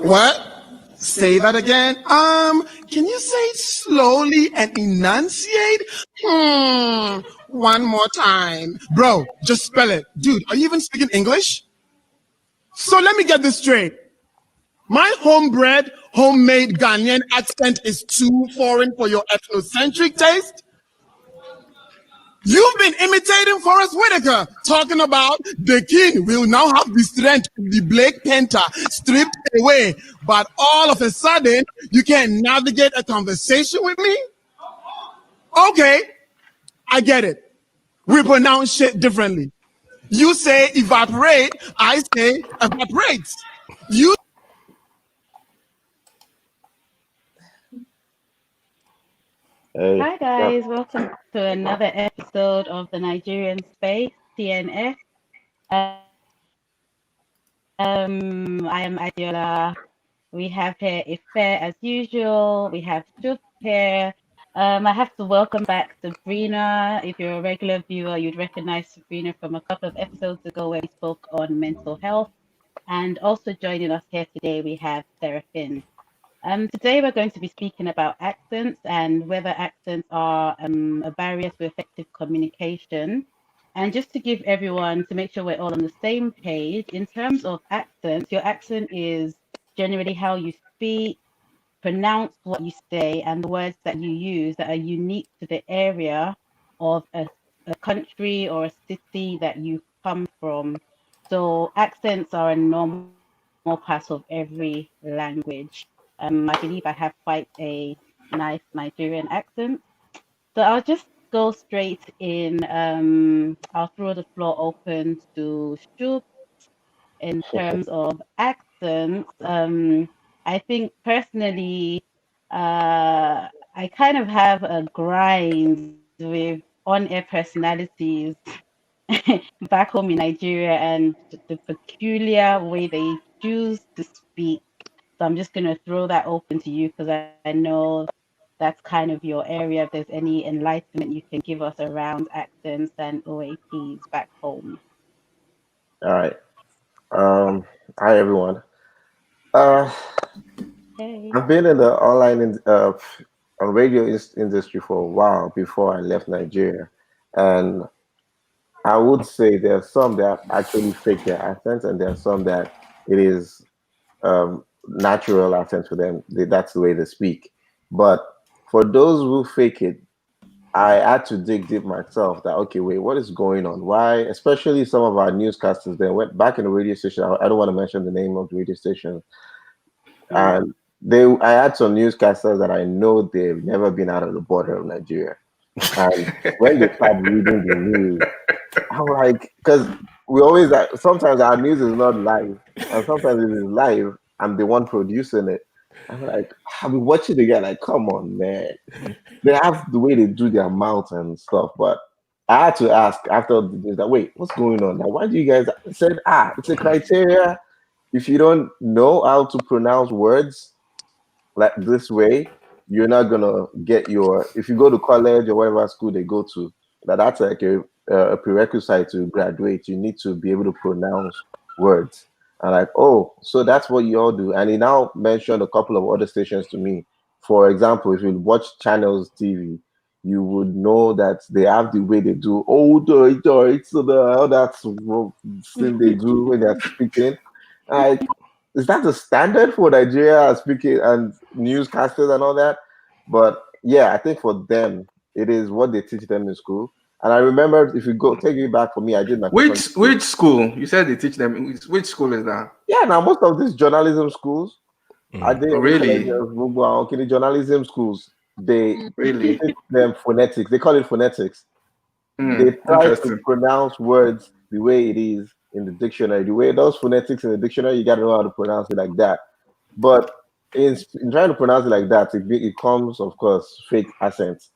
What? Say that again. Can you say it slowly and enunciate? One more time. Bro, just spell it. Dude, are you even speaking English? So let me get this straight. My homebred, homemade Ghanaian accent is too foreign for your ethnocentric taste? You've been imitating Forrest Whitaker, talking about the king will now have the strength of the Black Panther stripped away, but all of a sudden, you can navigate a conversation with me? Okay, I get it. We pronounce shit differently. You say evaporate, I say evaporates. You Hey, Hi guys, welcome to another episode of the Nigerian Space, TNS. I am Adiola. We have here Ife as usual. We have Shub here. I have to welcome back Sabrina. If you're a regular viewer, you'd recognize Sabrina from a couple of episodes ago where we spoke on mental health. And also joining us here today, we have Seraphine. Today we're going to be speaking about accents and whether accents are a barrier to effective communication. And just to give everyone, to make sure we're all on the same page, in terms of accents, your accent is generally how you speak, pronounce what you say, and the words that you use that are unique to the area of a country or a city that you come from. So accents are a normal part of every language. I believe I have quite a nice Nigerian accent. So I'll just go straight in. I'll throw the floor open to Shub in terms of accents. I think personally, I kind of have a grind with on-air personalities back home in Nigeria and the peculiar way they choose to speak. So I'm just going to throw that open to you because I know that's kind of your area. If there's any enlightenment you can give us around accents and OAPs back home. all right. Hi everyone. Uh, Hey. I've been in the on radio industry for a while before I left Nigeria, and I would say there are some that actually fake their accents, and there are some that it is natural accent for them. That's the way they speak. But for those who fake it, I had to dig deep myself that okay, wait, what is going on? Why, especially some of our newscasters, they went back in the radio station. I don't want to mention the name of the radio station, and I had some newscasters that I know they've never been out of the border of Nigeria. And when they start reading the news, I'm like, because we always sometimes our news is not live, and sometimes it is live. I'm the one producing it. I'm like, I've been watching the guy, like, come on, man. They have the way they do their mouth and stuff, but I had to ask after the news that wait, what's going on? Now, why do you guys said it's a criteria. If you don't know how to pronounce words like this way, you're not gonna get your. If you go to college or whatever school they go to, that's like a prerequisite to graduate. You need to be able to pronounce words. And like, oh, so that's what you all do. And he now mentioned a couple of other stations to me. For example, if you watch Channels TV, you would know that they have the way they do. Oh, so that's thing they do when they're speaking. Like, is that the standard for Nigeria speaking and newscasters and all that? But yeah, I think for them, it is what they teach them in school. And I remember, if you go take me back for me, I did my Which school? You said they teach them. Which school is that? Yeah, now most of these journalism schools, I did Really? journalism schools. They Really? teach them phonetics. They call it phonetics. They try to Interesting. pronounce words the way it is in the dictionary. The way those phonetics in the dictionary, you got to know how to pronounce it like that. But in trying to pronounce it like that, it comes, of course, fake accents.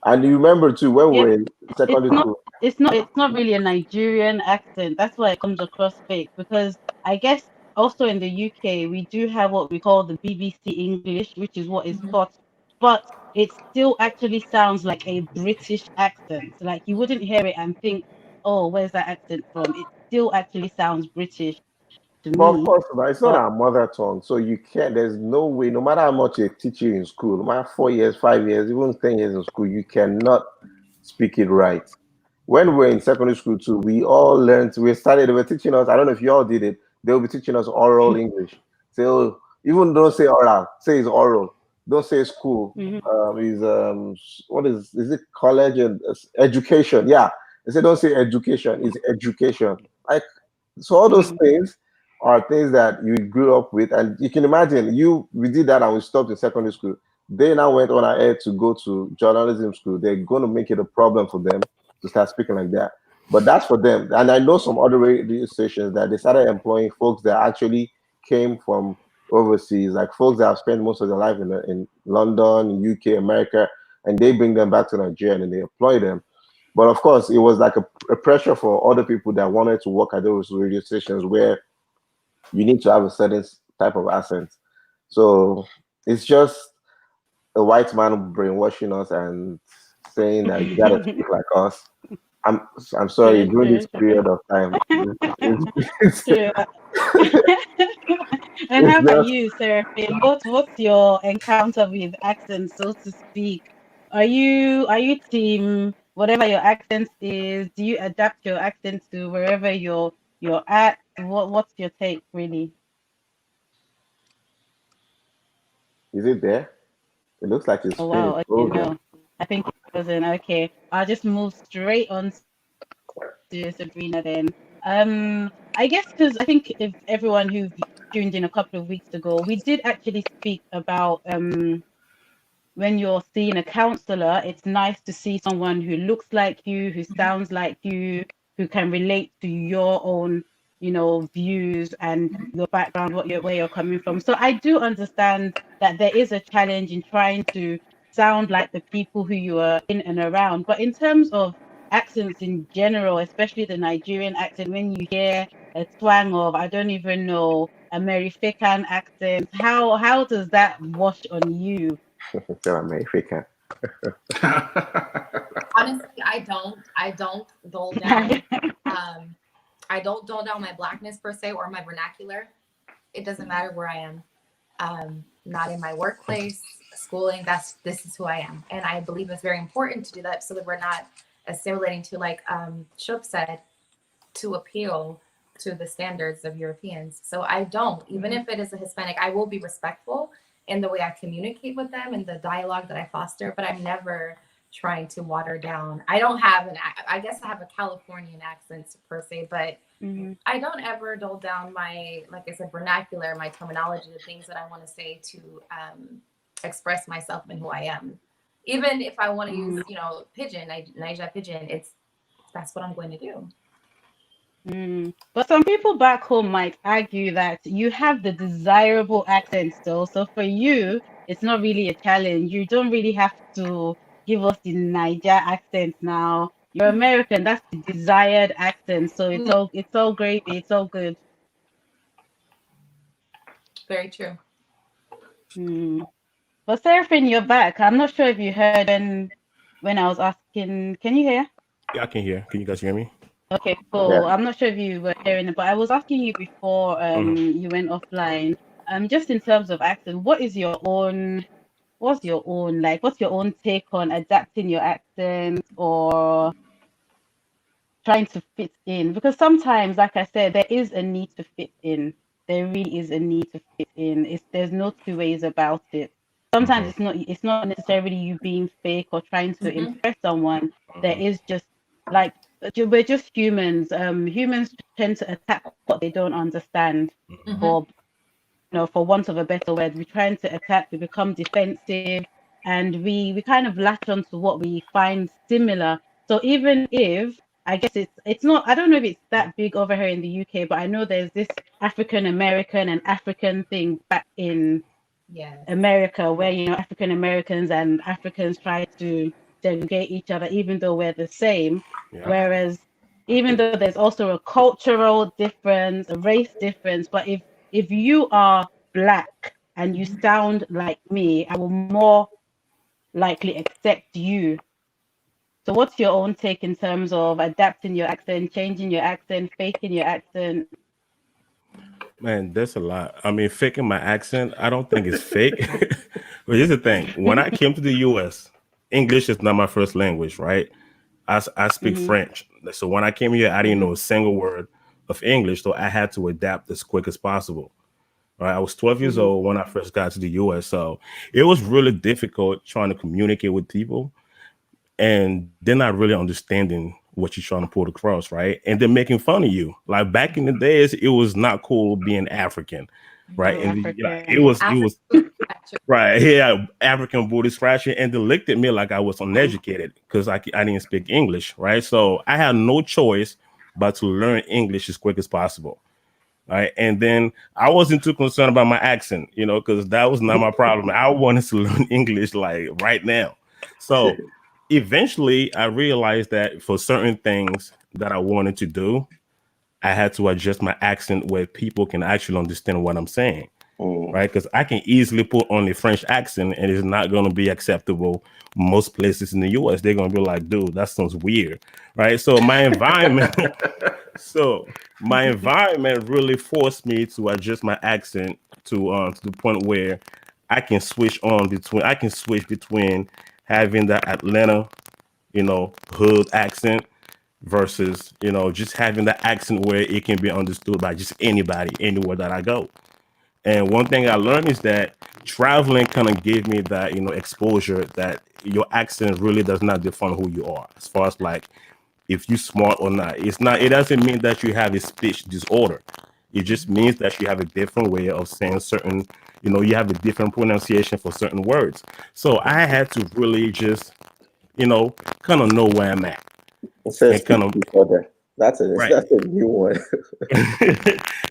And you remember too when we Yeah, were in it's secondary not school. it's not really a Nigerian accent. That's why it comes across fake because I guess also in the UK we do have what we call the BBC English, which is what is taught, but it still actually sounds like a British accent. Like you wouldn't hear it and think, oh, where's that accent from? It still actually sounds British. to But of me. course, but it's not But our mother tongue, so you can't. There's no way. No matter how much they teach you in school, no matter 4 years, 5 years, even 10 years in school, you cannot speak it right. When we were in secondary school too, we all learned. We started. They were teaching us. I don't know if you all did it. They will be teaching us oral English. So even don't say oral. Say it's oral. Don't say school. mhm. Is what is it? College and education. Yeah. They say don't say education. It's education. Like so, all those Mm. things are things that you grew up with, and you can imagine we did that and we stopped in secondary school. They now went on ahead to go to journalism school. They're going to make it a problem for them to start speaking like that. But that's for them. And I know some other radio stations that they started employing folks that actually came from overseas, like folks that have spent most of their life in London, UK, America, and they bring them back to Nigeria and they employ them. But of course, it was like a pressure for other people that wanted to work at those radio stations where you need to have a certain type of accent. So it's just a white man brainwashing us and saying that you gotta speak like us. I'm I'm sorry True, during this true, true. period of time. True. And It's how about just you, Seraphine? What's your encounter with accents, so to speak? Are you team whatever your accent is? Do you adapt your accent to wherever you're at? What's your take really? is it there? It looks like it's Oh finished. wow, okay, Hold on. no. I think it wasn't okay. I'll just move straight on to Sabrina then. I guess because I think if everyone who tuned in a couple of weeks ago, we did actually speak about when you're seeing a counselor, it's nice to see someone who looks like you, who sounds like you, who can relate to your own, views and your background, where you're coming from. So I do understand that there is a challenge in trying to sound like the people who you are in and around. But in terms of accents in general, especially the Nigerian accent, when you hear a twang of, I don't even know, American accent, how does that wash on you? Tell America. Honestly, I don't dull down. Um, I don't dull down my blackness per se or my vernacular. It doesn't matter where I am. Not in my workplace, schooling. This is who I am, and I believe it's very important to do that so that we're not assimilating to, like Shope said, to appeal to the standards of Europeans. So I don't, even if it is a Hispanic, I will be respectful in the way I communicate with them and the dialogue that I foster, but I'm never trying to water down. I don't have I guess I have a Californian accent per se, but Mhm. I don't ever dull down my, like I said, vernacular, my terminology, the things that I want to say to express myself and who I am. Even if I want to use, pidgin, Niger pidgin, that's what I'm going to do. But some people back home might argue that you have the desirable accent still. So for you, it's not really a challenge. You don't really have to give us the Niger accent now. You're American, that's the desired accent. So it's all gravy, it's all good. Very true. Mm. But Seraphine, you're back. I'm not sure if you heard when I was asking. Can you hear? Yeah, I can hear. Can you guys hear me? Okay, Yeah. cool. I'm not sure if you were hearing it, but I was asking you before Mhm. you went offline. Just in terms of accent, what's your own take on adapting your accent or trying to fit in? Because sometimes, like I said, there is a need to fit in. There really is a need to fit in. There's no two ways about it. Sometimes Mhm. it's not necessarily you being fake or trying to Hmm. impress someone. There Mhm. is just like we're just humans. Humans tend to attack what they don't understand, Mhm. Hmm. for for want of a better word. We're trying to attack, we become defensive, and we kind of latch onto what we find similar. So even if I guess it's not, I don't know if it's that big over here in the UK, but I know there's this African American and African thing back in Yes. America where African Americans and Africans try to segregate each other even though we're the same. Yeah. Whereas even though there's also a cultural difference, a race difference, but if you are black and you sound like me, I will more likely accept you. So what's your own take in terms of adapting your accent, changing your accent, faking your accent? Man, that's a lot. I mean, faking my accent, I don't think it's fake. But here's the thing: when I came to the U.S., English is not my first language, right? I speak Mhm. French, so when I came here, I didn't know Mhm. a single word of English, so I had to adapt as quick as possible. Right, I was 12 years Mhm. old when I first got to the U.S., so it was really difficult trying to communicate with people and they're not really understanding what you're trying to put across, right? And they're making fun of you. Like back in the days, it was not cool being African, right? Being And you know, African. it African was booty scratcher. right here, African booty scratching, and they looked at me like I was uneducated because I didn't speak English, right? So I had no choice but to learn English as quick as possible. Right. And then I wasn't too concerned about my accent, you know, because that was not my problem. I wanted to learn English like right now. So eventually I realized that for certain things that I wanted to do, I had to adjust my accent where people can actually understand what I'm saying. Mm. Right. Because I can easily put on a French accent and it's not going to be acceptable most places in the US. They're going to be like, dude, that sounds weird. Right. So my environment So my environment really forced me to adjust my accent to the point where I can switch between having the Atlanta, hood accent versus, just having the accent where it can be understood by just anybody anywhere that I go. And one thing I learned is that traveling kind of gave me that, exposure that your accent really does not define who you are as far as like if you smart or not. It doesn't mean that you have a speech disorder. It just means that you have a different way of saying certain, you have a different pronunciation for certain words. So I had to really just, you know, kind of know where I'm at It says and kind speech of disorder. right. That's a new one.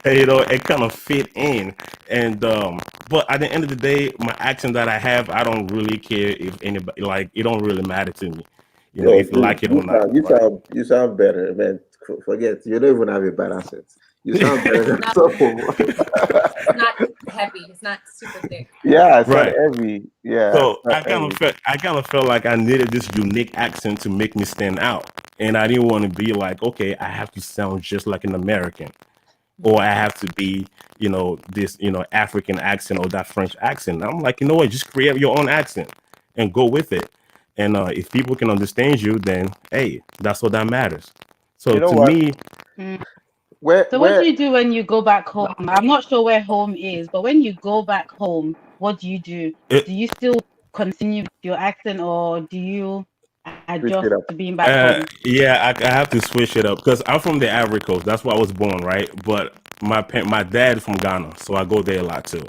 And, it kind of fit in. And but at the end of the day, my accent that I have, I don't really care if anybody like it don't really matter to me, Yo, if you dude, like it or not. you sound better, man. Forget, you don't even have a bad accent. You sound better than No, some of it's not heavy. It's not super thick. Yeah, it's not Right. heavy. Yeah, it's So not heavy. I kind of felt like I needed this unique accent to make me stand out, and I didn't want to be like, okay, I have to sound just like an American, or I have to be, this, African accent or that French accent. I'm like, you know what, just create your own accent and go with it. And if people can understand you, then hey, that's what that matters. So You know to what? me, Mm. So what do Where you do when you go back home? I'm not sure where home is, but when you go back home, what do you do? Do it, you still continue with your accent or do you switch adjust it up. to being back home? yeah, I have to switch it up because I'm from the Ivory Coast. That's where I was born, right? But my dad is from Ghana, so I go there a lot too.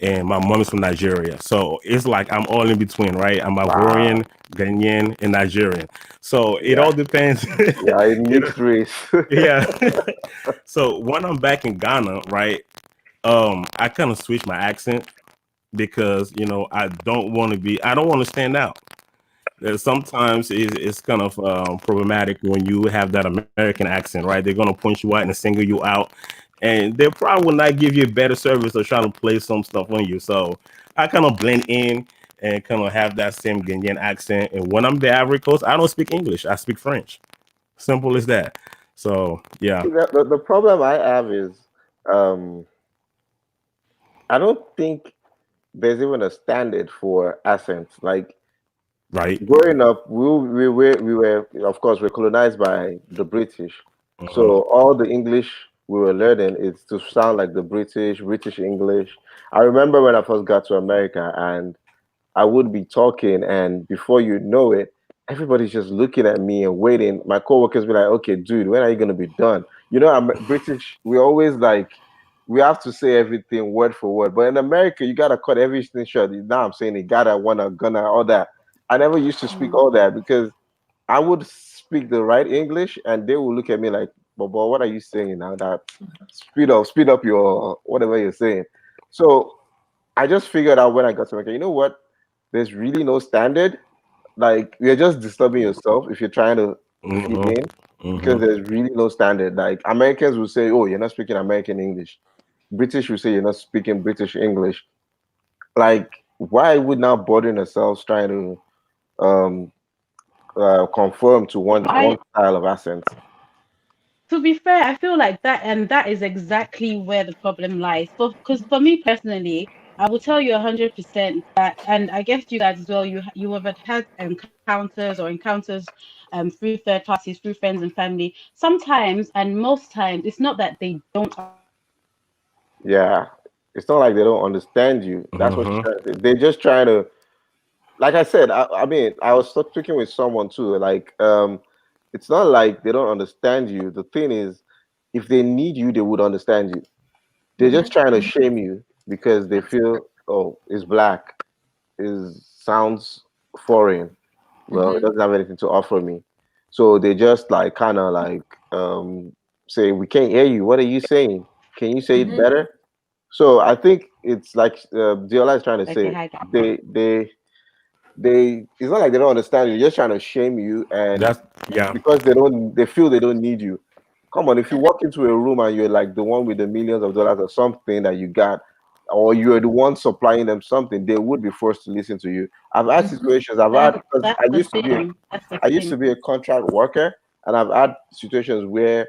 And my mom is from Nigeria, so it's like I'm all in between, right? I'm Wow. Ivorian, Ghanaian, and Nigerian. So it Yeah, all depends. yeah, a you know, mixed race. yeah. So when I'm back in Ghana, right? I kind of switch my accent because I don't want to stand out. Sometimes it's kind of problematic when you have that American accent, right? They're gonna point you out and single you out, and they probably will not give you a better service or try to play some stuff on you. So I kind of blend in and kind of have that same Ghanaian accent. And when I'm the Ivory Coast, I don't speak English. I speak French. Simple as that. So yeah, The problem I have is um, I don't think there's even a standard for accents. Like right. growing up, we were of course we're colonized by the British, Hmm. so all the English we were learning is to sound like the British English. I remember when I first got to America and I would be talking, and before you know it, everybody's just looking at me and waiting. My coworkers be like, "Okay, dude, when are you gonna be done?" You know, I'm British. We always like we have to say everything word for word. But in America, you gotta cut everything short. Now I'm saying it gotta, wanna, gonna, all that. I never used to speak Mm. all that because I would speak the right English, and they will look at me like, "Bobo, what are you saying now? That speed up your whatever you're saying." So I just figured out when I got to America, you know what? There's really no standard. Like you're just disturbing yourself if you're trying to fit Hmm. in because Hmm. there's really no standard. Like Americans will say, "Oh, you're not speaking American English." British will say you're not speaking British English. Like, why would now bothering ourselves trying to conform to one Why style of accent? to be fair, I feel like that, and that is exactly where the problem lies. Because for me personally, I will tell you 100% that, and I guess you guys as well. You have had encounters through third parties, through friends and family. Sometimes, and most times, it's not that they don't. Yeah, it's not like they don't understand you. That's what Hmm. they're just trying to. Like I said, I mean, I was speaking with someone too. Like, it's not like they don't understand you. The thing is, if they need you, they would understand you. They're just trying to shame you because they feel, oh, it's black, is sounds foreign. Well, it Mm-hmm. doesn't have anything to offer me. So they just like kind of like say, we can't hear you. What are you saying? Can you say it Mm-hmm. better? So I think it's like Diola is trying to Okay, say, hi guys. they it's not like they don't understand you, they're just trying to shame you, and That's yeah, because they feel they don't need you. Come on, if you walk into a room and you're like the one with the millions of dollars or something that you got, or you're the one supplying them something, they would be forced to listen to you. I've had Mm-hmm. situations, I've had, That's because that's the thing. That's the I used thing. to be a contract worker, and I've had situations where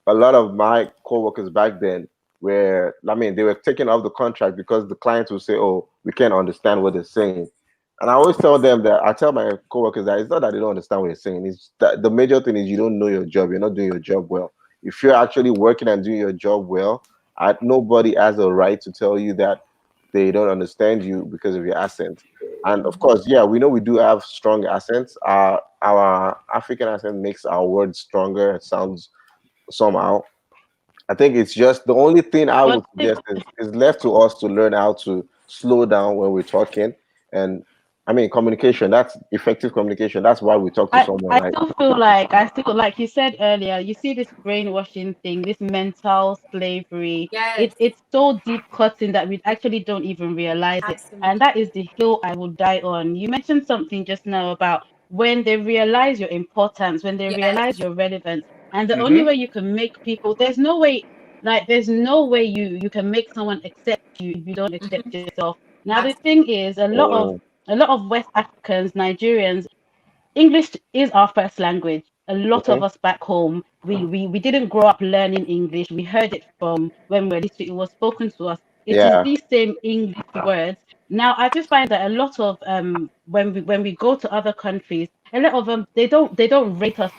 a lot of my coworkers back then were, I mean, they were taken off the contract because the clients would say, "Oh, we can't understand what they're saying." And I always tell them that, I tell my coworkers that it's not that they don't understand what you're saying. It's that the major thing is you don't know your job. You're not doing your job well. If you're actually working and doing your job well, nobody has a right to tell you that they don't understand you because of your accent. And of course, yeah, we know we do have strong accents. Our African accent makes our words stronger. It sounds somehow. I think it's just the only thing I But would suggest is left to us to learn how to slow down when we're talking. And I mean, communication, that's effective communication. That's why we talk to someone, I right? still feel like I still like you said earlier, you see this brainwashing thing, this mental slavery. Yes, It's so deep cutting that we actually don't even realize it. And absolutely. that is the hill I will die on. You mentioned something just now about when they realize your importance, when they Yes. realize your relevance. And the only Mm-hmm. way you can make people, there's no way you can make someone accept you if you don't accept Mm-hmm. yourself. Now the Absolutely. thing is Mm, a lot of West Africans, Nigerians, English is our first language. A lot of mhm. us back home, we didn't grow up learning English. We heard it from when we were little. It was spoken to us. It is Yeah, these same English words. Now, I just find that a lot of when we go to other countries, a lot of them they don't rate us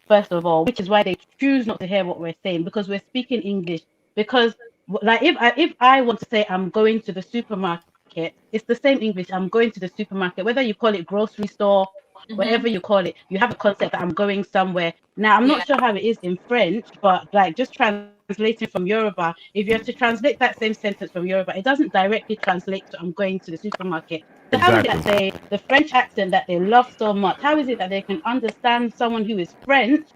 first of all, which is why they choose not to hear what we're saying because we're speaking English. Because like if I want to say I'm going to the supermarket, it's the same English. I'm going to the supermarket, whether you call it grocery store, Mm-hmm. whatever you call it, you have a concept that I'm going somewhere. Now, I'm Yeah. not sure how it is in French, but like just translating from Yoruba, if you have to translate that same sentence from Yoruba, it doesn't directly translate to I'm going to the supermarket. So how is it exactly. that the French accent that they love so much, how is it that they can understand someone who is French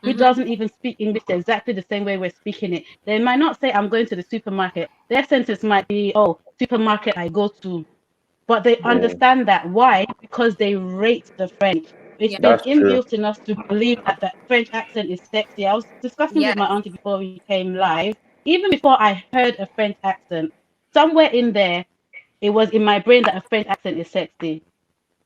who Mm-hmm. doesn't even speak English exactly the same way we're speaking it? They might not say I'm going to the supermarket. Their sentence might be, oh, supermarket I go to, but they mm, understand that. Why? Because they rate the French. It's Yeah. been that's true. inbuilt in us to believe that the French accent is sexy. I was discussing with my Yes. auntie before we came live. Even before I heard a French accent, somewhere in there, it was in my brain that a French accent is sexy.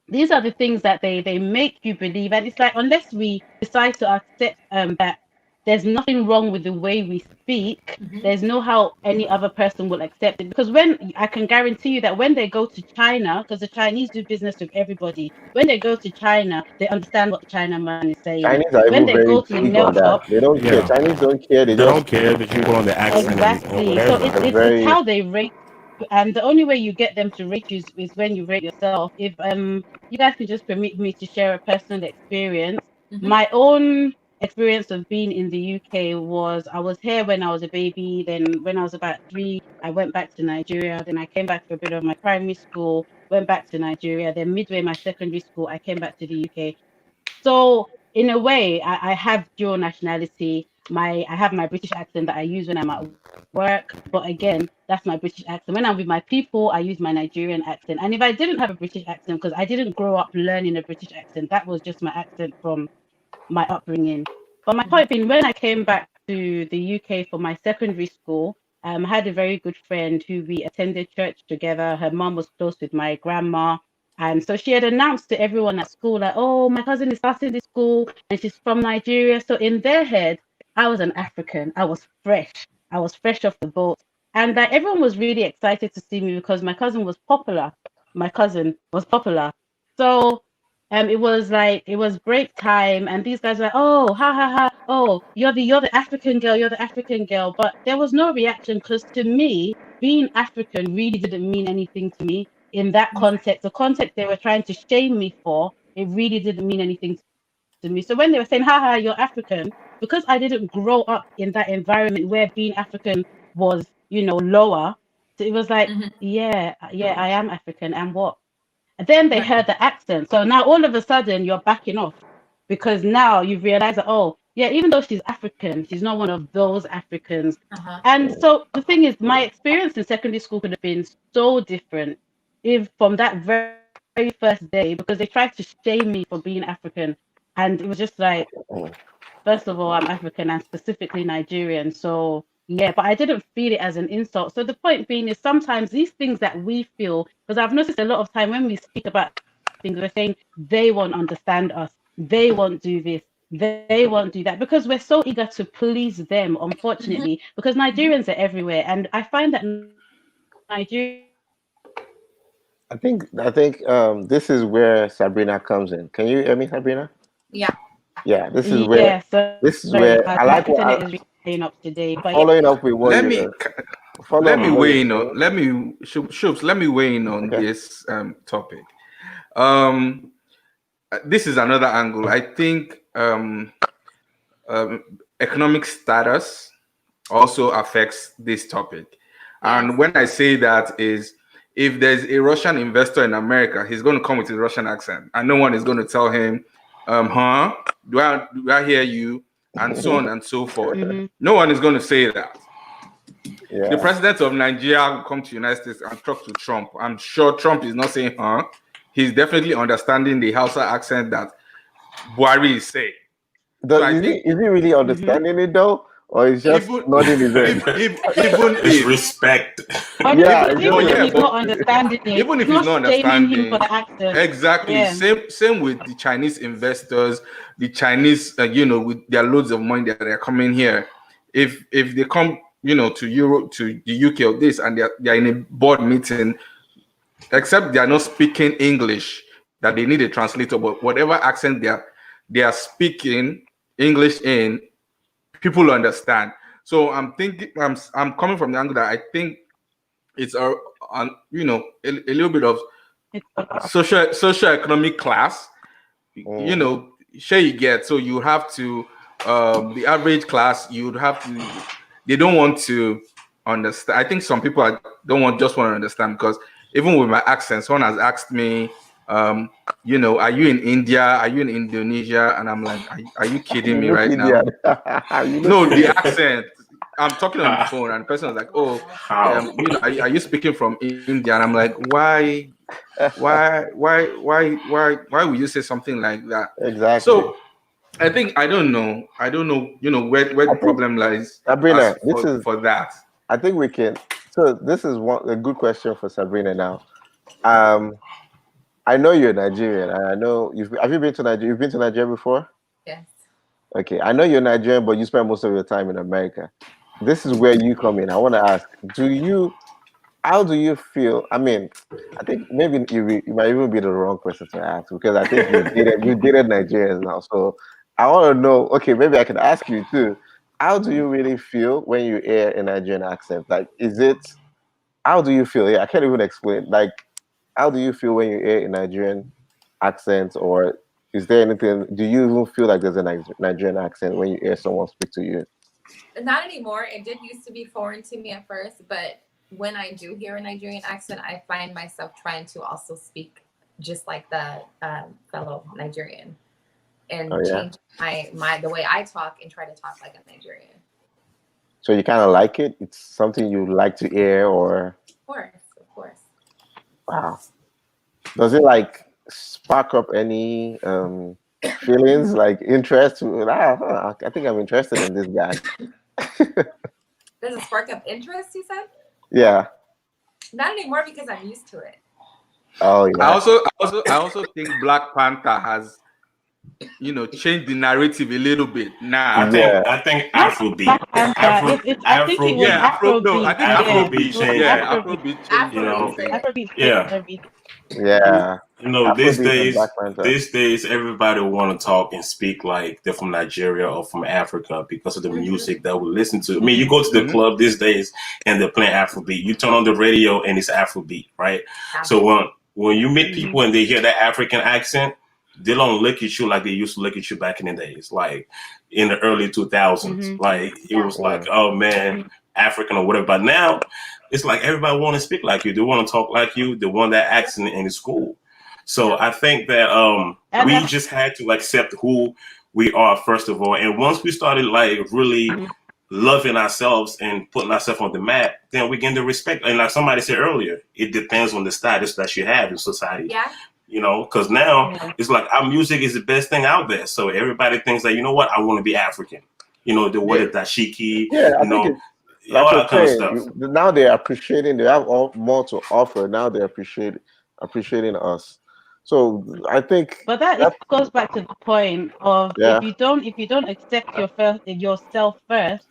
These are the things that they make you believe, and it's like unless we decide to accept that there's nothing wrong with the way we speak, Mm-hmm. there's no how any other person will accept it. Because when I can guarantee you that when they go to China, because the Chinese do business with everybody, when they go to China, they understand what the Chinaman is saying. Chinese are When even they very go to the big nail on that. shop, They don't care. Yeah, Chinese don't care. They they don't just care. They just put on the accent or exactly. So whatever. it's very how they rate, and the only way you get them to rate you is when you rate yourself. If you guys can just permit me to share a personal experience. Mm-hmm. My own experience of being in the UK was I was here when I was a baby. Then when I was about 3, I went back to Nigeria. Then I came back for a bit of my primary school, went back to Nigeria. Then midway my secondary school, I came back to the UK. So in a way, I have dual nationality. I have my British accent that I use when I'm at work, but again, that's my British accent. When I'm with my people, I use my Nigerian accent. And if I didn't have a British accent, because I didn't grow up learning a British accent, that was just my accent from my upbringing. But my Mm-hmm. point being, when I came back to the UK for my secondary school, I had a very good friend who we attended church together. Her mom was close with my grandma. And so she had announced to everyone at school, like, oh, my cousin is starting this school and she's from Nigeria. So in their head, I was an African. I was fresh. I was fresh off the boat. And like everyone was really excited to see me because my cousin was popular. My cousin was popular. So it was like it was break time, and these guys were like, "Oh, ha ha ha! Oh, you're the African girl. You're the African girl." But there was no reaction because to me, being African really didn't mean anything to me in that context. The context they were trying to shame me for, it really didn't mean anything to me. So when they were saying, "Ha ha, you're African," because I didn't grow up in that environment where being African was, lower. So it was like, Mhm. yeah, I am African, and what? And then they Right. heard the accent. So now all of a sudden you're backing off because now you've realized that, oh, yeah, even though she's African, she's not one of those Africans. Uh-huh. And so the thing is, my experience in secondary school could have been so different if from that very first day because they tried to shame me for being African. And it was just like, first of all, I'm African and specifically Nigerian. So, yeah, but I didn't feel it as an insult. So, the point being is sometimes these things that we feel, because I've noticed a lot of time when we speak about things, we're saying they won't understand us, they won't do this, they won't do that, because we're so eager to please them, unfortunately, because Nigerians are everywhere. And I find that Nigeria. I think this is where Sabrina comes in. Can you hear me, Sabrina? Yeah. Yeah, Yeah, so this is sorry, where guys, I my like what internet is really playing up today. But yeah, following up with what Let you me follow let up me with what weigh you in on said. let me Shoops, let me weigh in on Okay. this topic. Um, this is another angle. I think economic status also affects this topic. And when I say that is if there's a Russian investor in America, he's going to come with his Russian accent, and no one is going to tell him, huh? Do I hear you? And so on and so forth. No one is going to say that. Yeah. The president of Nigeria will come to the United States and talk to Trump. I'm sure Trump is not saying, huh? He's definitely understanding the Hausa accent that Buhari is saying. So I think Is he really understanding it though, or is just nodding his head? even It's if respect. Yeah, even if he's but not understanding it, even if it's he's not not shaming him for understanding, the accent. exactly. Yeah. Same with the Chinese investors, the Chinese, with their loads of money that are coming here. If they come, to Europe, to the UK or this, and they're in a board meeting, except they are not speaking English, that they need a translator, but whatever accent they are speaking English in, people understand. So I'm thinking, I'm coming from the angle that I think it's a little bit of social economic class. Sure you get. So you have to the average class, you'd have to. They don't want to understand. I think some people don't want to understand, because even with my accent, someone has asked me, are you in India? Are you in Indonesia? And I'm like, are you kidding me right now? No, the accent. I'm talking on the phone, and the person was like, "Oh, are you speaking from India?" And I'm like, "Why would you say something like that?" Exactly. So I think I don't know, where the problem lies. Sabrina, For that. I think we can. So this is a good question for Sabrina now. I know you're Nigerian, and I know have you been to Nigeria? You've been to Nigeria before? Yes. Okay, I know you're Nigerian, but you spend most of your time in America. This is where you come in. I want to ask: how do you feel? I mean, I think maybe you might even be the wrong person to ask, because I think you dated Nigerians now. So I want to know. Okay, maybe I can ask you too. How do you really feel when you hear a Nigerian accent? Like, how do you feel? Yeah, I can't even explain. Like, how do you feel when you hear a Nigerian accent, or is there anything? Do you even feel like there's a Nigerian accent when you hear someone speak to you? Not anymore. It did used to be foreign to me at first, but when I do hear a Nigerian accent, I find myself trying to also speak just like the fellow Nigerian, and change the way I talk and try to talk like a Nigerian. So you kind of like it? It's something you like to hear, or? Of course. Wow. Does it like spark up any feelings, like interest? I think I'm interested in this guy. Does it spark up interest, you said? Yeah. Not anymore, because I'm used to it. Oh yeah. I also think Black Panther has change the narrative a little bit now. I think Afrobeat. I think it was Afrobeat. I think Afrobeat changed. Afrobeat changed. Afrobeat Yeah. everything. Yeah. These days, everybody want to talk and speak like they're from Nigeria or from Africa because of the music that we listen to. I mean, you go to the club these days and they're playing Afrobeat. You turn on the radio and it's Afrobeat, right? So when you meet people and they hear that African accent, they don't look at you like they used to look at you back in the days, like in the early 2000s. Like it was like, oh man, African or whatever. But now it's like everybody want to speak like you. They want to talk like you. They want that accent in the school. So I think that we just had to accept who we are first of all. And once we started like really loving ourselves and putting ourselves on the map, then we gain the respect. And like somebody said earlier, it depends on the status that you have in society. Yeah. Because now it's like our music is the best thing out there. So everybody thinks that, you know what, I want to be African. The way that dashiki, all that kind of stuff. Now they're appreciating, they have more to offer. Now they're appreciating us. So I think, but that goes back to the point of if you don't accept yourself first,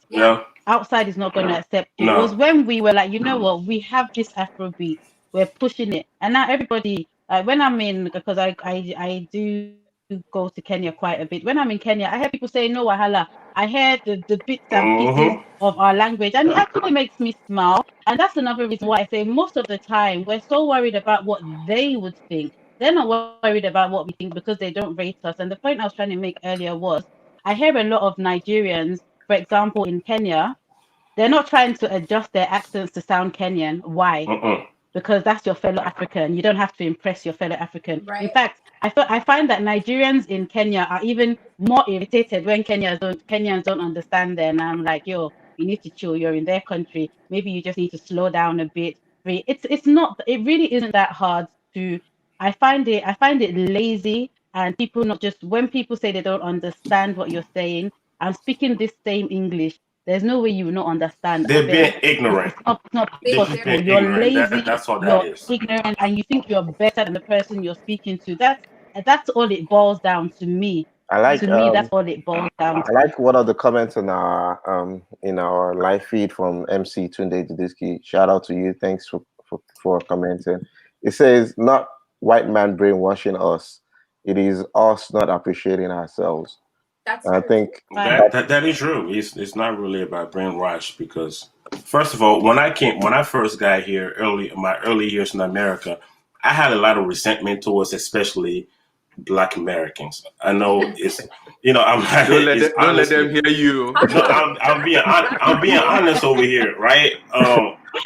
outside is not going to accept you. It was when we were like, you know what, we have this Afrobeat, we're pushing it, and now everybody. When I'm in, because I do go to Kenya quite a bit. When I'm in Kenya, I hear people say no wahala. I hear the bits and pieces of our language, and it actually makes me smile. And that's another reason why I say most of the time we're so worried about what they would think. They're not worried about what we think because they don't rate us. And the point I was trying to make earlier was I hear a lot of Nigerians, for example, in Kenya, they're not trying to adjust their accents to sound Kenyan. Why? Because that's your fellow African. You don't have to impress your fellow African. Right. In fact, I find that Nigerians in Kenya are even more irritated when Kenyans don't understand them. And I'm like, yo, you need to chill. You're in their country. Maybe you just need to slow down a bit. It really isn't that hard to. I find it lazy, and people not just when people say they don't understand what you're saying. I'm speaking this same English. There's no way you will not understand. They're being ignorant. It's not possible. You're lazy. That's all that is. Ignorant, and you think you're better than the person you're speaking to. That's all it boils down to me. That's all it boils down to. I like one of the comments in our live feed from MC Tunde Didiski. Shout out to you. Thanks for commenting. It says, not white man brainwashing us. It is us not appreciating ourselves. I think that is true. It's not really about brainwash because first of all, when I first got here my early years in America, I had a lot of resentment towards especially Black Americans. I know it's I'm don't let them hear you. No, I'm being honest over here, right?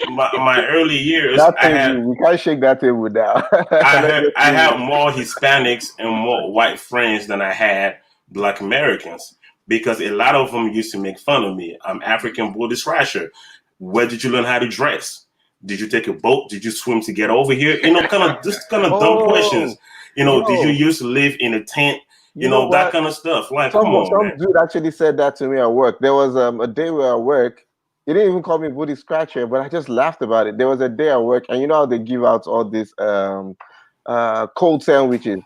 My early years, we can't shake that table down. I had more Hispanics and more white friends than I had Black Americans because a lot of them used to make fun of me. I'm African Buddhist Rasher. Where did you learn how to dress? Did you take a boat? Did you swim to get over here? Kind of dumb questions. Did you used to live in a tent? That kind of stuff. Like, come on, some dude actually said that to me at work. There was a day where at work, he didn't even call me Booty Scratcher, but I just laughed about it. There was a day at work, and you know how they give out all these cold sandwiches.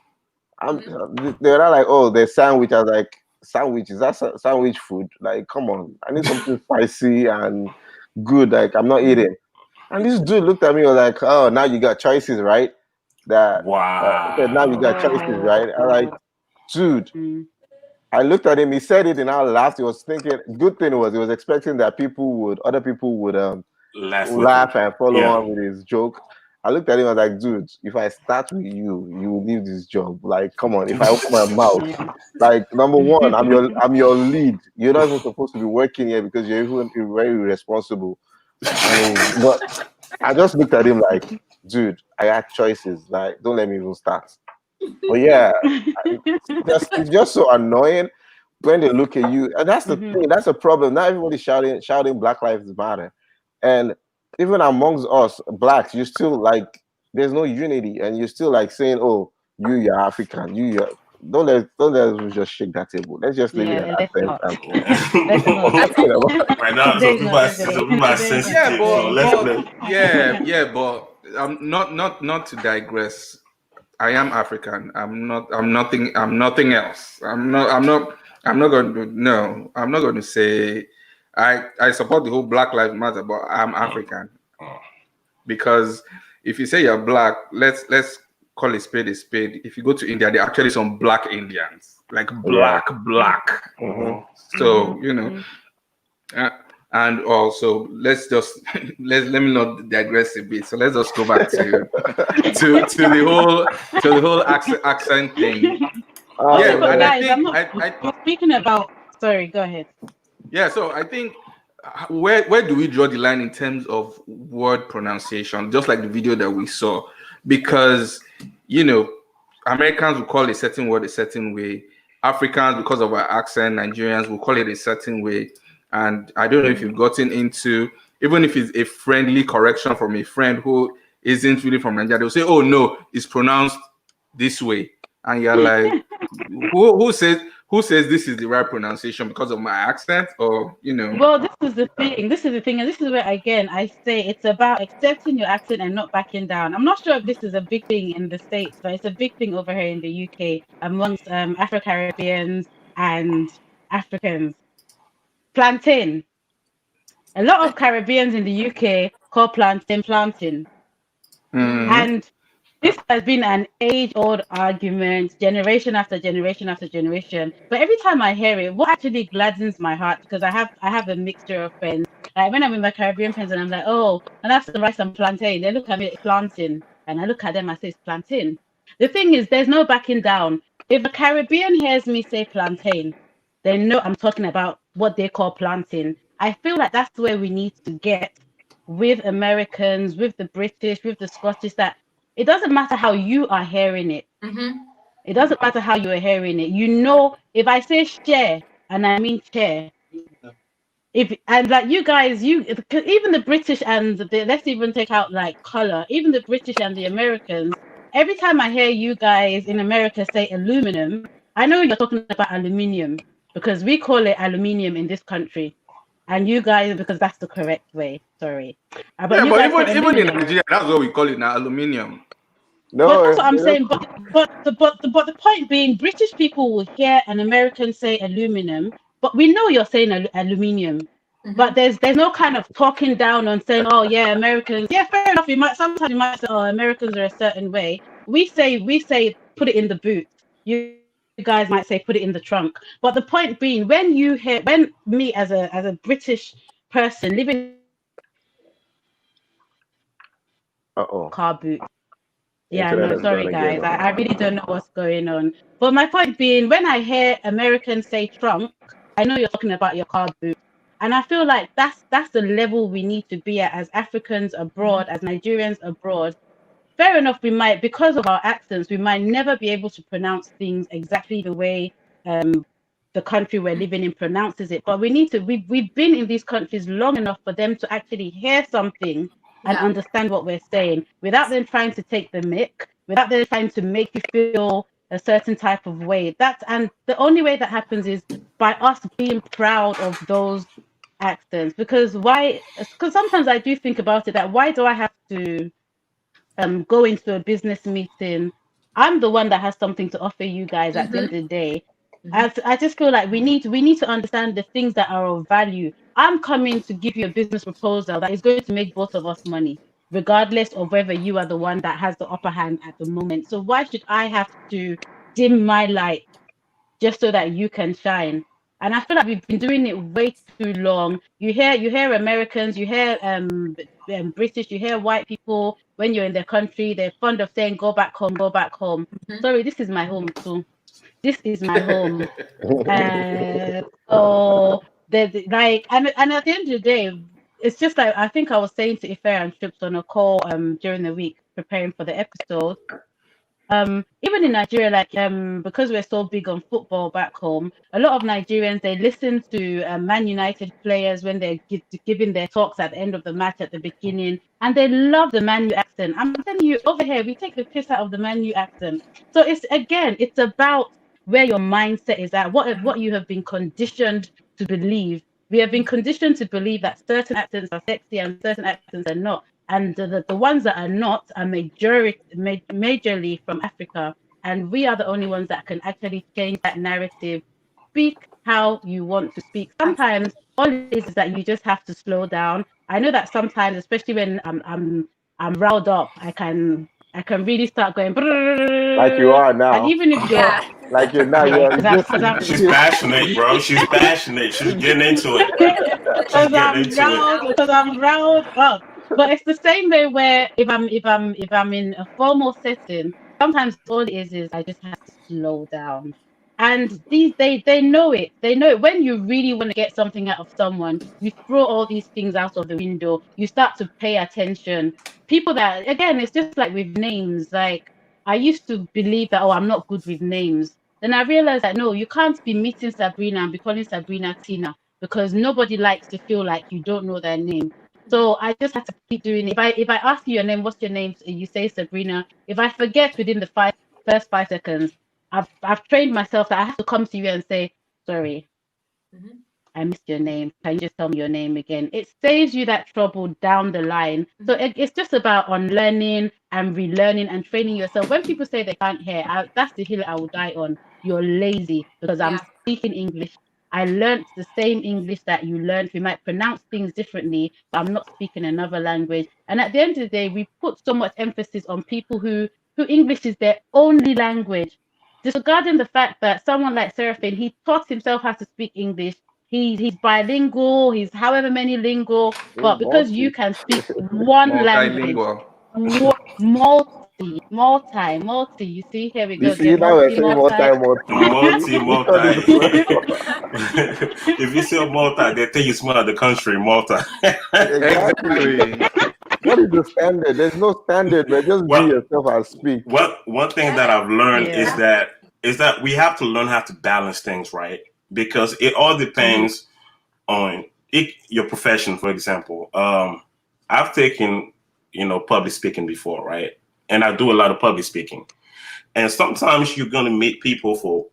They're not like, oh, they're sandwich. I was like, sandwiches, that's sandwich food. Like, come on, I need something spicy and good. Like, I'm not eating. And this dude looked at me and was like, oh, now you got choices, right? Wow. Now you got choices, right? I'm like, dude. I looked at him, he said it, and I laughed. He was thinking, good thing was, he was expecting that other people would laugh and follow on with his joke. I looked at him and was like, dude, if I start with you, you will leave this job. Like, come on, if I open my mouth, like, number one, I'm your lead. You're not even supposed to be working here because you're even very irresponsible. But I just looked at him like, dude, I had choices. Like, don't let me even start. But yeah, it's just so annoying when they look at you. And that's the thing, that's a problem. Not everybody shouting Black Lives Matter. And even amongst us Blacks, you still like, there's no unity, and you're still like saying, oh, you're African, don't let us just shake that table. Let's just leave it at that. Right now, so people are sensitive. But not to digress. I am African. I'm not. I'm nothing. I'm nothing else. I'm not. I'm not. I'm not going to. No, I'm not going to say. I support the whole Black Lives Matter, but I'm African. Because if you say you're black, let's call a spade a spade. If you go to India, there are actually some black Indians, like black. So and also let's just let me not digress a bit. So let's just go back to the whole accent thing. Also, and guys, I I'm speaking about. Sorry, go ahead. Yeah, so I think where do we draw the line in terms of word pronunciation, just like the video that we saw? Because Americans will call a certain word a certain way, Africans, because of our accent, Nigerians will call it a certain way. And I don't know if you've gotten into, even if it's a friendly correction from a friend who isn't really from Nigeria, they'll say, "Oh no, it's pronounced this way," and you're like, who says this is the right pronunciation because of my accent, or Well, this is the thing, and this is where again I say it's about accepting your accent and not backing down. I'm not sure if this is a big thing in the States, but it's a big thing over here in the UK amongst Afro-Caribbeans and Africans. Plantain. A lot of Caribbeans in the UK call plantain plantain. And this has been an age-old argument, generation after generation after generation. But every time I hear it, what actually gladdens my heart, because I have a mixture of friends. Like when I'm with my Caribbean friends and I'm like, "Oh, and I have to write some plantain." They look at me, it's plantain, and I look at them, I say it's plantain. The thing is, there's no backing down. If a Caribbean hears me say plantain, they know I'm talking about what they call plantain. I feel like that's where we need to get with Americans, with the British, with the Scottish, that it doesn't matter how you are hearing it. It doesn't matter how you are hearing it. If I say share and I mean chair, and like you guys, even the British and let's even take out like color, even the British and the Americans, every time I hear you guys in America say aluminum, I know you're talking about aluminium because we call it aluminium in this country. And you guys, because that's the correct way. Sorry. But even in Nigeria, that's what we call it now, aluminium. No, but that's what I'm saying. But the point being, British people will hear an American say aluminum, but we know you're saying aluminium. But there's no kind of talking down on saying, "Oh yeah, Americans." Yeah, fair enough. Sometimes you might say, "Oh, Americans are a certain way." We say put it in the boot. You guys might say put it in the trunk. But the point being, when me as a British person living car boot. Yeah, no, sorry guys. I really don't know what's going on. But my point being, when I hear Americans say trunk, I know you're talking about your car boot. And I feel like that's the level we need to be at as Africans abroad, as Nigerians abroad. Fair enough, we might, because of our accents, we might never be able to pronounce things exactly the way the country we're living in pronounces it. But we've been in these countries long enough for them to actually hear something and understand what we're saying without them trying to take the mick, without them trying to make you feel a certain type of way. And the only way that happens is by us being proud of those accents. Because sometimes I do think about it, that why do I have to go into a business meeting? I'm the one that has something to offer you guys at the end of the day. I just feel like we need to understand the things that are of value. I'm coming to give you a business proposal that is going to make both of us money, regardless of whether you are the one that has the upper hand at the moment. So why should I have to dim my light just so that you can shine? And I feel like we've been doing it way too long. You hear Americans, you hear British, you hear white people when you're in their country, they're fond of saying, "Go back home, go back home." Sorry, this is my home too. This is my home. So like, and at the end of the day, it's just like, I think I was saying to Ife and Trips on a call during the week preparing for the episode. Even in Nigeria, like because we're so big on football back home, a lot of Nigerians, they listen to Man United players when they're giving their talks at the end of the match, at the beginning, and they love the Man U accent. I'm telling you, over here we take the piss out of the Man U accent. So it's about where your mindset is at, what you have been conditioned to believe. We have been conditioned to believe that certain accents are sexy and certain accents are not. and the ones that are not are majorly from Africa, and we are the only ones that can actually change that narrative. Speak how you want to speak. Sometimes all it is that you just have to slow down. I know that sometimes, especially when I'm riled up, I can really start going Like you are now. and even if you're Yeah. Like you're now. yeah, You're just. She's passionate, bro. She's passionate. She's getting into it. She's getting into it. because I'm riled up. But it's the same way where if I'm in a formal setting, sometimes all it is I just have to slow down. And they know it. They know it. When you really want to get something out of someone, you throw all these things out of the window. You start to pay attention. People that again, it's just like with names. Like I used to believe that, oh, I'm not good with names. Then I realized that no, you can't be meeting Sabrina and be calling Sabrina Tina, because nobody likes to feel like you don't know their name. So I just have to keep doing it. If I ask you your name, what's your name? You say Sabrina. If I forget within the first 5 seconds, I've trained myself that I have to come to you and say, sorry, Mhm. I missed your name. Can you just tell me your name again? It saves you that trouble down the line. So it's just about unlearning and relearning and training yourself. When people say they can't hear, that's the hill I will die on. You're lazy, because I'm Yeah. speaking English. I learned the same English that you learned. We might pronounce things differently, but I'm not speaking another language. And at the end of the day, we put so much emphasis on people who English is their only language, disregarding the fact that someone like Seraphine, he taught himself how to speak English. He's bilingual, he's however many lingual, but because you can speak one language, Multilingual. multi. You see, here we You go see, again, now we're saying more multi. time, more Multi. Which one is the If you say Malta, they think you smell the country, Malta. Exactly. What is the standard? There's no standard, but just be Well, yourself and speak. one thing that I've learned Yeah. is that we have to learn how to balance things, right? Because it all depends on your profession. For example, I've taken public speaking before, right? And I do a lot of public speaking. And sometimes you're gonna meet people for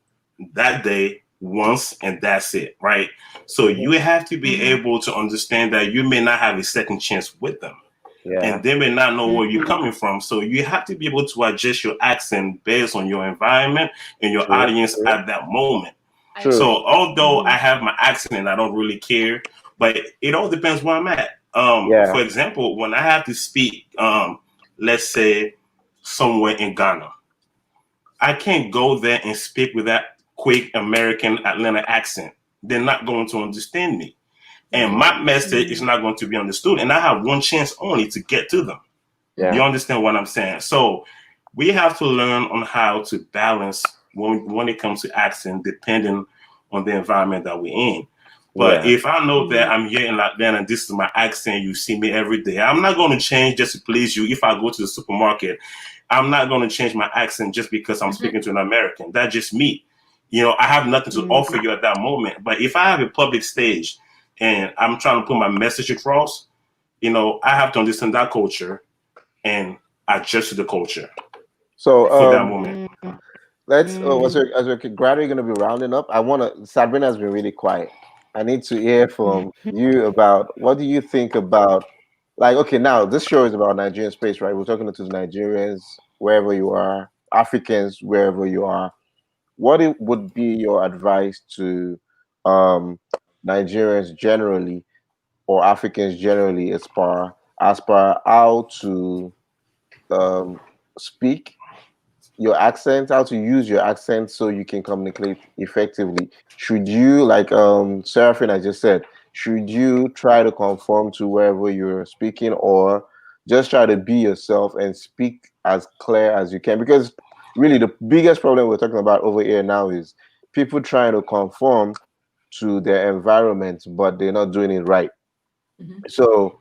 that day once, and that's it, right? So you have to be able to understand that you may not have a second chance with them. Yeah. And they may not know where you're coming from. So you have to be able to adjust your accent based on your environment and your audience at that moment. True. So although I have my accent and I don't really care, but it all depends where I'm at. For example, when I have to speak, let's say somewhere in Ghana, I can't go there and speak with that quick American Atlanta accent. They're not going to understand me. And my message is not going to be understood. And I have one chance only to get to them. Yeah. You understand what I'm saying? So we have to learn on how to balance when it comes to accent, depending on the environment that we're in. But if I know that I'm here in Atlanta and this is my accent, you see me every day, I'm not going to change just to please you. If I go to the supermarket, I'm not going to change my accent just because I'm speaking to an American. That's just me. I have nothing to offer you at that moment. But if I have a public stage and I'm trying to put my message across, I have to understand that culture and adjust to the culture. So for that moment. Let's as we're gradually going to be rounding up, Sabrina's been really quiet. I need to hear from you about what do you think about, like, okay, now this show is about Nigerian space, right? We're talking to Nigerians wherever you are, Africans wherever you are. What would be your advice to Nigerians generally or Africans generally as per how to speak your accent, how to use your accent so you can communicate effectively? Should you, like Seraphine I just said, should you try to conform to wherever you're speaking, or just try to be yourself and speak as clear as you can? Because really the biggest problem we're talking about over here now is people trying to conform to their environment, but they're not doing it right. So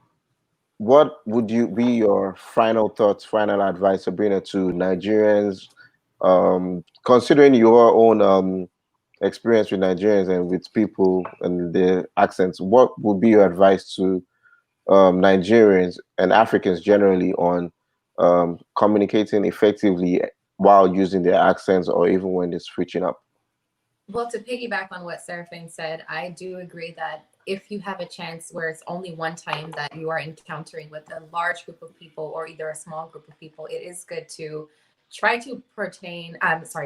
what would be your final thoughts, final advice, Sabrina, to Nigerians, considering your own experience with Nigerians and with people and their accents? What would be your advice to Nigerians and Africans generally on communicating effectively while using their accents, or even when they're switching up? Well, to piggyback on what Seraphine said, I do agree that if you have a chance where it's only one time that you are encountering with a large group of people or either a small group of people, it is good to try to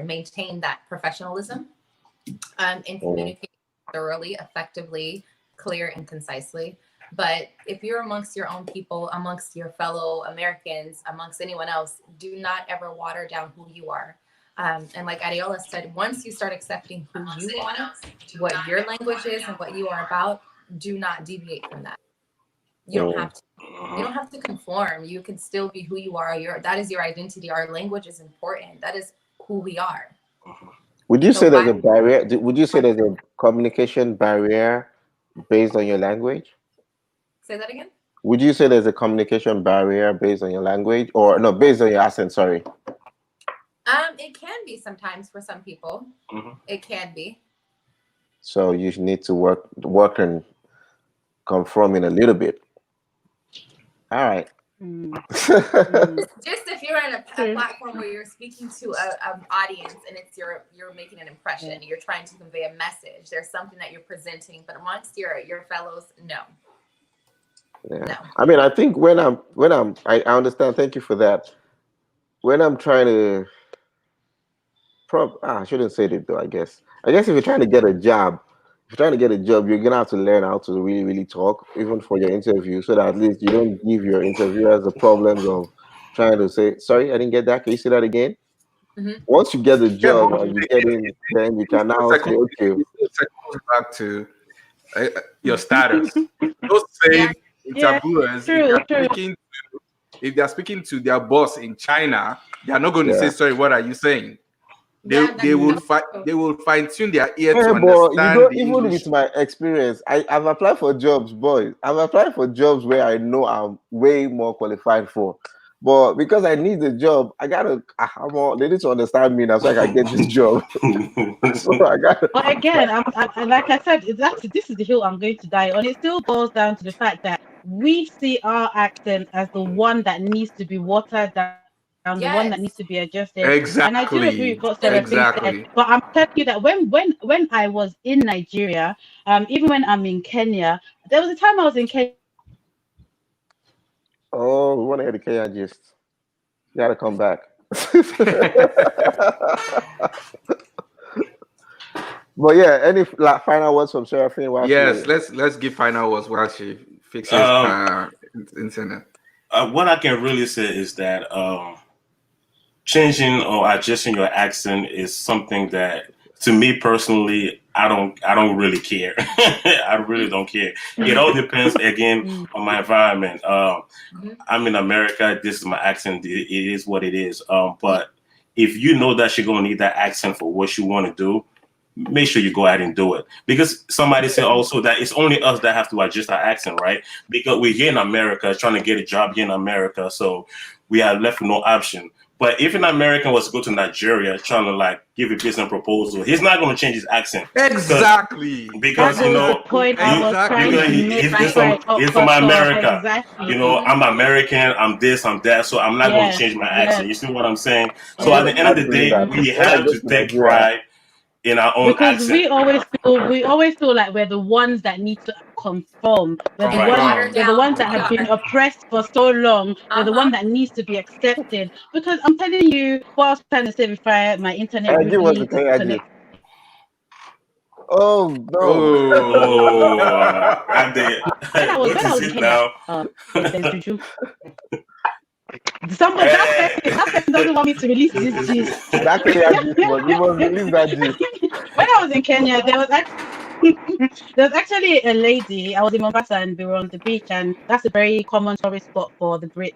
maintain that professionalism and communicate thoroughly, effectively, clear and concisely. But if you're amongst your own people, amongst your fellow Americans, amongst anyone else, do not ever water down who you are. And like Ariola said, once you start accepting who you are, what your language is and what you are about, do not deviate from that. You don't have to. You don't have to conform. You can still be who you are. That is your identity. Our language is important. That is who we are. Would you say there's a barrier? Would you say there's a communication barrier based on your language? Say that again? Would you say there's a communication barrier based on your language, or no, based on your accent? Sorry. It can be sometimes for some people. It can be. So you need to work and conform in a little bit. All right. Just if you're in a platform where you're speaking to an audience and it's you're making an impression, you're trying to convey a message. There's something that you're presenting, but amongst your fellows, no. Yeah. No. I mean, I think I understand. Thank you for that. When I'm trying to, I shouldn't say it though. I guess if you're trying to get a job, you're gonna have to learn how to really, really talk, even for your interview, so that at least you don't give your interviewers the problems of trying to say, "Sorry, I didn't get that. Can you say that again?" Once you get the job and you get in, then you can now say, "Okay." It goes back to your status. Those same interviewers, if they're speaking to their boss in China, they are not going to say, "Sorry, what are you saying?" They will fine tune their ear to understand. Even with my experience, I've applied for jobs, boys. I've applied for jobs where I know I'm way more qualified for, but because I need the job, they need to understand me now so I can get this job. So I got. But again, I'm like I said, this is the hill I'm going to die on. It still boils down to the fact that we see our accent as the one that needs to be watered down. The one that needs to be adjusted. Exactly. And I do agree with what Sarah said. But I'm telling you that when I was in Nigeria, even when I'm in Kenya, there was a time I was in Kenya. Oh, we want to hear the Kenya gist. You gotta come back. But yeah, any final words from Seraphine? Yes, let's give final words while she fixes internet. What I can really say is that changing or adjusting your accent is something that, to me personally, I don't really care. I really don't care. It all depends again on my environment. I'm in America. This is my accent. It is what it is. But if you know that you're gonna need that accent for what you want to do, make sure you go ahead and do it. Because somebody said also that it's only us that have to adjust our accent, right? Because we're here in America trying to get a job here in America, so we are left with no option. But if an American was to go to Nigeria trying to give a business proposal, he's not going to change his accent. Exactly. Because the point I was trying to make. He's from America. Exactly. I'm American, I'm this, I'm that, so I'm not going to change my accent. You see what I'm saying? So at the end of the day, we have to take pride in our own accent. We always feel like we're the ones that need to conform. We're the ones that have been oppressed for so long. We're the one that needs to be accepted. Because I'm telling you, what I was trying to say before my internet really connected. Oh no! Oh, I'm there. When I was in Kenya, somebody that person doesn't want me to release this gist. You must release that gist. When I was in Kenya, there was actually a lady. I was in Mombasa and we were on the beach, and that's a very common tourist spot for the Brits.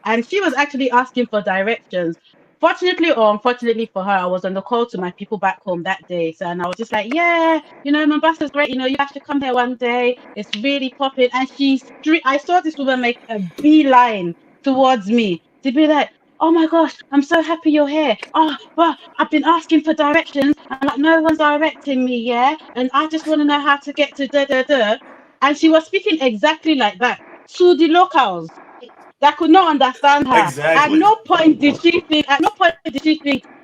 And she was actually asking for directions. Fortunately or unfortunately for her, I was on the call to my people back home that day. So, and I was just like, yeah, Mombasa's great. You have to come here one day. It's really popping. And I saw this woman make a beeline towards me to be like, oh my gosh, I'm so happy you're here. Oh, but I've been asking for directions and no one's directing me, yeah? And I just want to know how to get to da-da-da. And she was speaking exactly like that to the locals that could not understand her. Exactly. At no point did she think,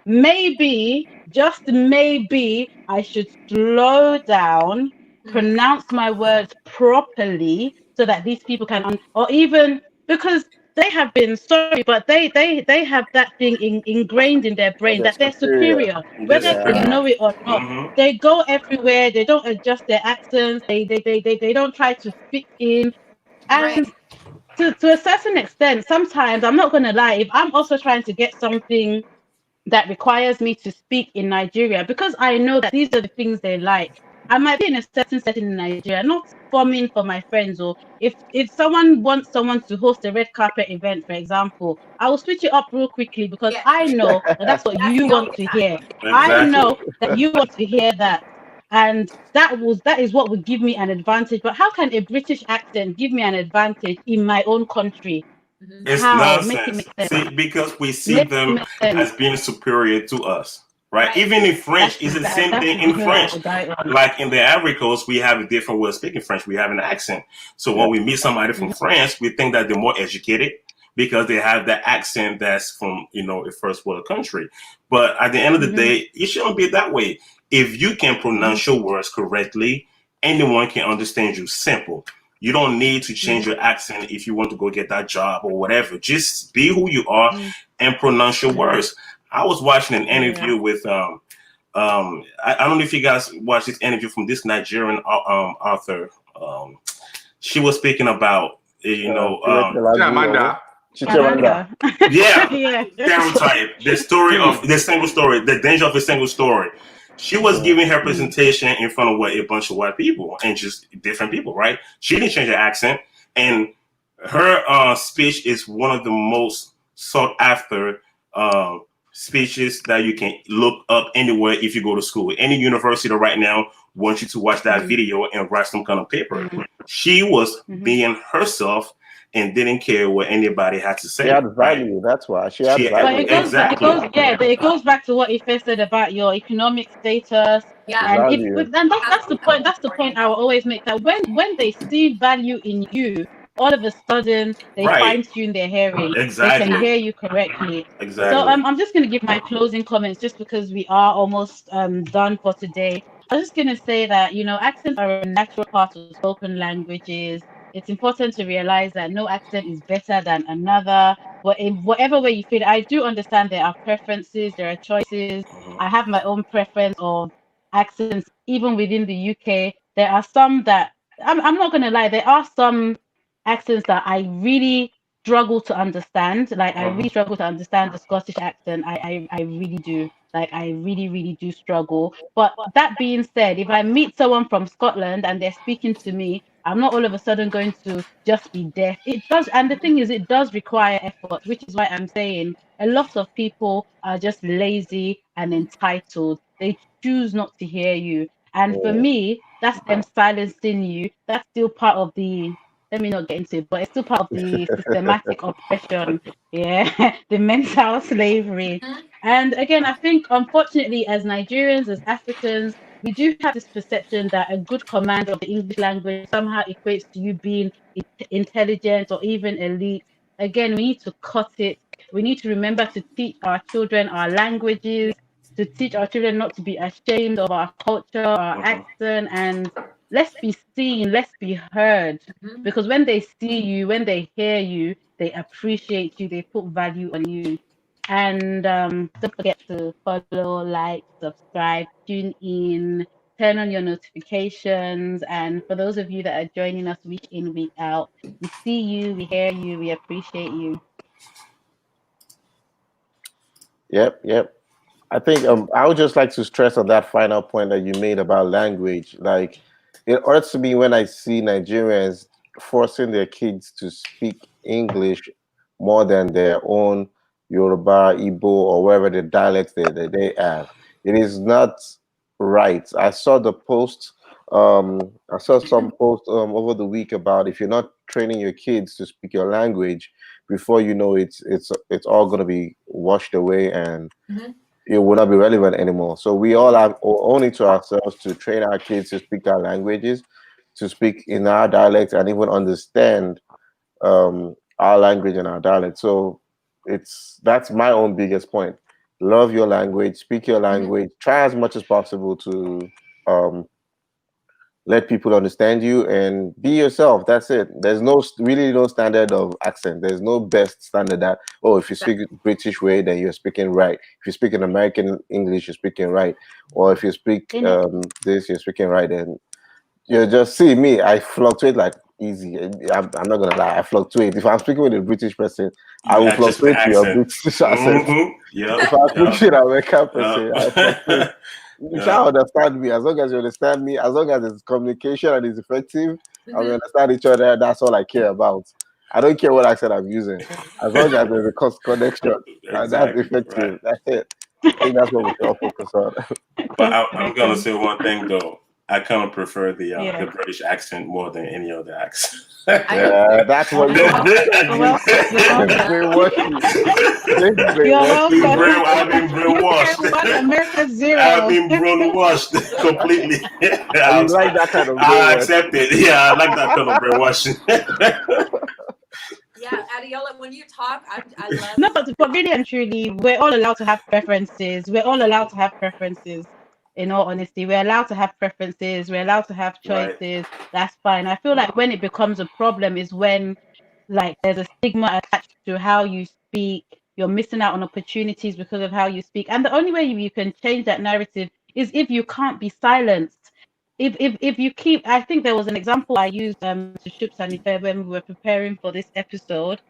maybe, just maybe, I should slow down pronounce my words properly so that these people can, or even because they have been sorry, but they have that thing ingrained in their brain that they're superior, whether they Yeah. know it or not. Mhm. They go everywhere. They don't adjust their accents. They don't try to fit in. And Right. to a certain extent, sometimes I'm not going to lie, if I'm also trying to get something that requires me to speak in Nigeria, because I know that these are the things they like, I might be in a certain setting in Nigeria, not forming for my friends. Or if someone wants someone to host a red carpet event, for example, I will switch it up real quickly because Yes. I know that that's what That's you the want only to time. hear. I Exactly. know that you want to hear that. And that is what would give me an advantage. But how can a British accent give me an advantage in my own country? Mhm. It's How? Make it nonsense. make sense. See, because we see Make it them make sense. as being superior to us, right? Right. Even in French, it's the same That's thing in the hill I French. will die on. Like in the Ivory Coast, we have a different way of speaking French. We have an accent. So when we meet somebody from France, we think that they're more educated because they have that accent that's from, a first world country. But at the end of the day, it shouldn't be that way. If you can pronounce your words correctly, anyone can understand you. Simple. You don't need to change your accent if you want to go get that job or whatever. Just be who you are and pronounce your words. I was watching an interview with I don't know if you guys watched this interview from this Nigerian author. She was speaking about Amanda. Chichimanda. yeah, Yeah. stereotype, the story of the single story, the danger of a single story. She was giving her presentation in front of a bunch of white people and just different people, right? She didn't change her accent, and her speech is one of the most sought after speeches that you can look up anywhere if you go to school. Any university right now wants you to watch that video and write some kind of paper. She was being herself and didn't care what anybody had to say. She had Right? value. That's why she had But value. it goes back to what Ife said about your economic status. Yeah. And if Value. and that's the point. That's the point I will always make, that when they see value in you, all of a sudden they Right. fine tune their hearing. Exactly. They can hear you correctly. Exactly. So I'm just gonna give my closing comments just because we are almost done for today. I was just gonna say that accents are a natural part of spoken languages. It's important to realize that no accent is better than another. But in whatever way you feel, I do understand there are preferences, there are choices. I have my own preference of accents, even within the UK. There are some that I'm not gonna lie, there are some accents that I really struggle to understand. Like I really struggle to understand the Scottish accent. I really do. Like I really, really do struggle. But that being said, if I meet someone from Scotland and they're speaking to me, I'm not all of a sudden going to just be deaf. It does, and the thing is, it does require effort, which is why I'm saying a lot of people are just lazy and entitled. They choose not to hear you. And for me, that's them silencing you. That's still part of the, let me not get into it, but it's still part of the systematic oppression. Yeah, the mental slavery. And again, I think unfortunately, as Nigerians, as Africans, we do have this perception that a good command of the English language somehow equates to you being intelligent or even elite. Again, we need to cut it. We need to remember to teach our children our languages, to teach our children not to be ashamed of our culture, our accent, and let's be seen, let's be heard. Because when they see you, when they hear you, they appreciate you, they put value on you. And don't forget to follow, like, subscribe, tune in, turn on your notifications. And for those of you that are joining us week in, week out, we see you, we hear you, we appreciate you. Yep. I think I would just like to stress on that final point that you made about language. Like, it hurts me when I see Nigerians forcing their kids to speak English more than their own Yoruba, Igbo, or wherever the dialects they have. It is not right. I saw the post. I saw some post over the week about if you're not training your kids to speak your language, before you know it's all going to be washed away and it will not be relevant anymore. So we all have own it to ourselves to train our kids to speak our languages, to speak in our dialect and even understand our language and our dialect. So that's my own biggest point. Love your language, speak your language, try as much as possible to let people understand you and be yourself. That's it. There's really no standard of accent. There's no best standard that, oh, if you speak British way, then you're speaking right. If you speak in American English, you're speaking right. Or if you speak this, you're speaking right. And you just see me, I fluctuate like easy. I'm not gonna lie, I fluctuate. If I'm speaking with a British person, I will fluctuate to your British accent. Yeah. If I'm speaking with an American person, I fluctuate. You shall understand me. As long as you understand me, as long as it's communication and it's effective, and we understand each other, that's all I care about. I don't care what accent I'm using. As long as there's a connection, and that's effective. That's it. I think that's what we should all focus on. But I'm gonna say one thing though. I kind of prefer the British accent more than any other accent. Yeah, that's what you're brainwashing. I've been brainwashed. America Zero. I've been brainwashed completely. I like that kind of I accept it. Yeah, I like that kind of brainwashing. Yeah, Adiola, when you talk, I love. No, but really and truly, we're all allowed to have preferences. We're all allowed to have preferences. In all honesty, we're allowed to have preferences. We're allowed to have choices. Right. That's fine. I feel like when it becomes a problem is when, like, there's a stigma attached to how you speak. You're missing out on opportunities because of how you speak. And the only way you can change that narrative is if you can't be silenced. If you keep, I think there was an example I used to Shoops and Ife when we were preparing for this episode.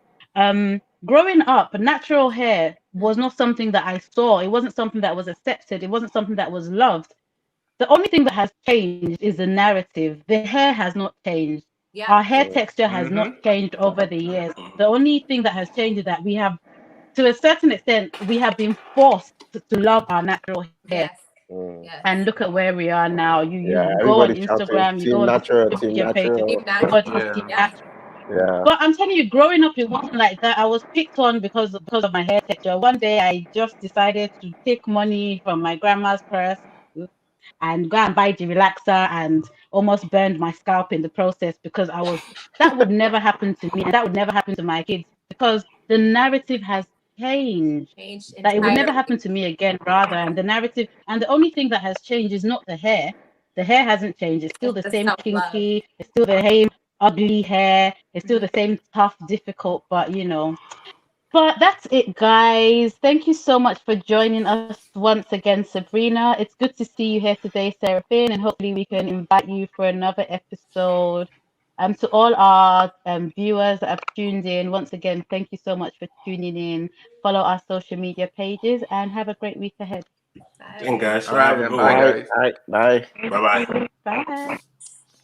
Growing up, natural hair was not something that I saw. It wasn't something that was accepted. It wasn't something that was loved. The only thing that has changed is the narrative. The hair has not changed. Yeah. Our hair texture has not changed over the years. The only thing that has changed is that we have, to a certain extent, we have been forced to love our natural hair. Yes. Yes. And look at where we are now. You go on Instagram, you go on your page. Yeah. But I'm telling you, growing up, it wasn't like that. I was picked on because of my hair texture. One day, I just decided to take money from my grandma's purse and go and buy the relaxer and almost burned my scalp in the process because that would never happen to me and that would never happen to my kids because the narrative has changed. That it would never happen to me again, rather. And the narrative, and the only thing that has changed is not the hair. The hair hasn't changed. It's still the same kinky. It's still the same ugly hair. It's still the same tough, difficult, but But that's it, guys. Thank you so much for joining us once again, Sabrina. It's good to see you here today, Seraphine, and hopefully we can invite you for another episode. To all our viewers that have tuned in, once again, thank you so much for tuning in. Follow our social media pages and have a great week ahead. Bye. Guys. All right, bye, guys. Bye. Bye-bye. Bye.